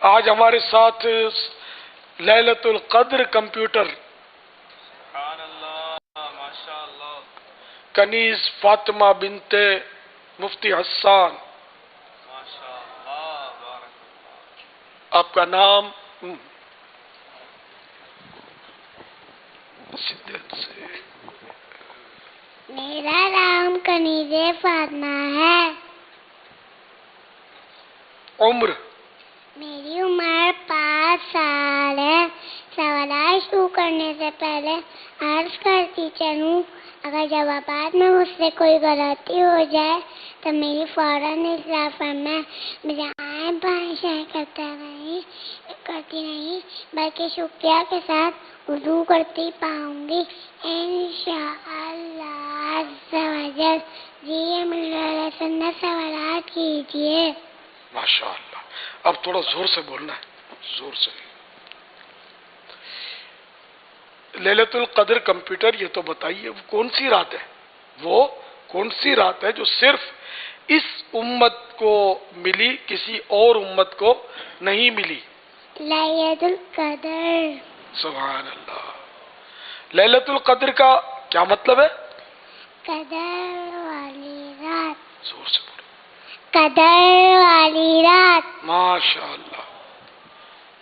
آج ہمارے ساتھ لیلۃ القدر کمپیوٹر سبحان اللہ، ماشاء اللہ، کنیز فاطمہ بنت مفتی حسان، ماشاء اللہ، بارک اللہ۔ آپ کا نام شدت سے؟ میرا نام کنیز فاطمہ ہے۔ عمر؟ میری عمر 5 سال ہے۔ سوالات شروع کرنے سے پہلے عرض کرتی چلوں، اگر جوابات میں مجھ سے کوئی غلطی ہو جائے تو میری فوراً اصلاح فرمائیں۔ میرے آئیں بائیں شائیں کرتی نہیں بلکہ شکریہ کے ساتھ وضو کرتی پاؤں گی انشاءاللہ عز و جل۔ جی میرے سنت سوالات کیجیے۔ ماشاء اللہ، اب تھوڑا زور سے بولنا ہے، زور سے۔ لیلۃ القدر کمپیوٹر، یہ تو بتائیے وہ کون سی رات ہے؟ وہ کون سی رات ہے جو صرف اس امت کو ملی، کسی اور امت کو نہیں ملی؟ لیلۃ القدر۔ سبحان اللہ۔ لیلۃ القدر کا کیا مطلب ہے؟ قدر والی رات۔ زور سے بولو۔ قدر والی رات۔ ماشاء اللہ۔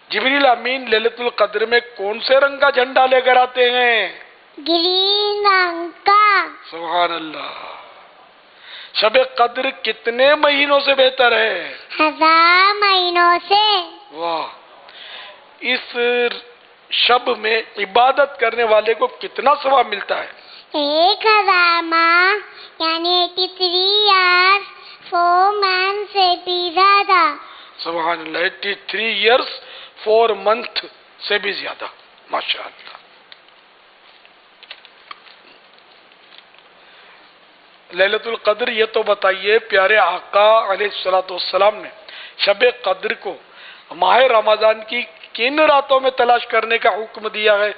جبریل امین لیلۃ القدر میں کون سے رنگ کا جھنڈا لے کر آتے ہیں؟ گرین رنگ کا۔ سبحان اللہ۔ شب قدر کتنے مہینوں سے بہتر ہے؟ 1000 مہینوں سے۔ واہ۔ اس شب میں عبادت کرنے والے کو کتنا ثواب ملتا ہے؟ 1000 ماہ یعنی 83 ایئر 4 منتھ سے بھی زیادہ۔ سبحان اللہ، 83 ایئرس 4 منتھ سے بھی زیادہ، ماشاء اللہ۔ لیلۃ القدر، یہ تو بتائیے پیارے آقا علیہ الصلوۃ والسلام نے شب قدر کو ماہ رمضان کی کن راتوں میں تلاش کرنے کا حکم دیا ہے؟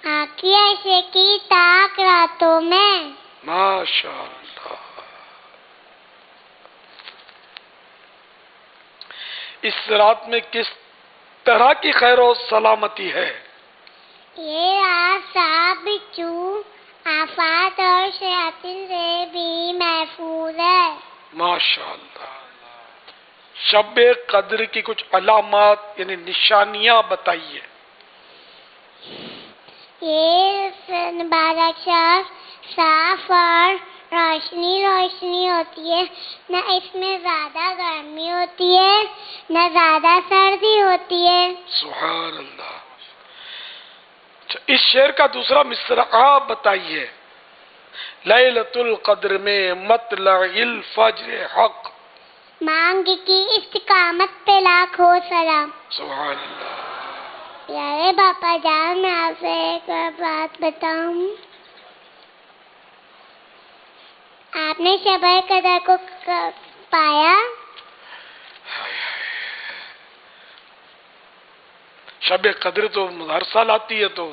آقی عائشہ کی طاق راتوں میں۔ ماشاء اللہ۔ اس رات میں کس طرح کی خیر و سلامتی ہے؟ یہ رات سانپ بچھو آفات اور شیاطین سے بھی محفوظ ہے۔ ماشاء اللہ۔ شب قدر کی کچھ علامات یعنی نشانیاں بتائیے۔ یہ مبارک شب صاف اور روشنی ہوتی ہے، نہ اس میں زیادہ گرمی ہوتی ہے نہ زیادہ سردی ہوتی ہے۔ سبحان اللہ۔ اچھا، اس شعر کا دوسرا مصرعہ بتائیے۔ لیلۃ القدر میں مطلع الفجر حق، مانگ کی استقامت پہ لاکھوں سلام۔ سبحان اللہ۔ پیارے باپا جان، میں آپ سے ایک بات بتاؤں، آپ نے شب قدر کو پایا؟ شب قدر تو ہر سال آتی ہے، تو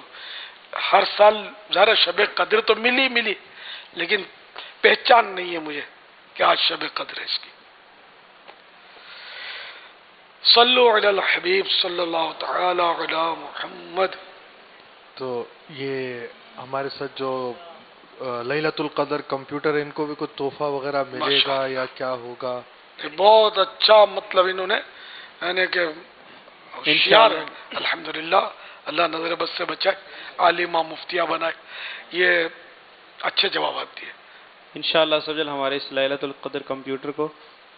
ہر سال ذرا شب قدر تو ملی لیکن پہچان نہیں ہے مجھے کہ آج شب قدر ہے اس کی۔ صلو علی الحبیب صلی اللہ تعالی علی محمد۔ تو یہ ہمارے ساتھ جو لیلۃ القدر کمپیوٹر، ان کو بھی کوئی تحفہ وغیرہ ملے گا یا کیا ہوگا؟ بہت اچھا، مطلب انہوں نے یعنی کہ ہوشیار ہے الحمدللہ، اللہ نظر بد سے بچائے، عالمہ مفتیہ بنائے، یہ اچھے جوابات دیے۔ انشاءاللہ سجل ہمارے اس لیلۃ القدر کمپیوٹر کو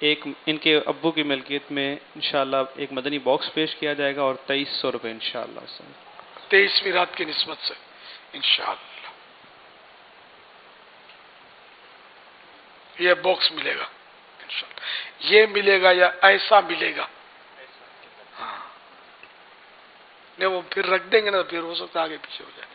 ایک ان کے ابو کی ملکیت میں انشاءاللہ ایک مدنی باکس پیش کیا جائے گا، اور 2300 روپے انشاءاللہ 23ویں رات کی نسبت سے انشاءاللہ یہ باکس ملے گا انشاءاللہ۔ یہ ملے گا یا ایسا ملے گا؟ ہاں، نہیں وہ پھر رکھ دیں گے نا، پھر ہو سکتا ہے آگے پیچھے ہو جائے۔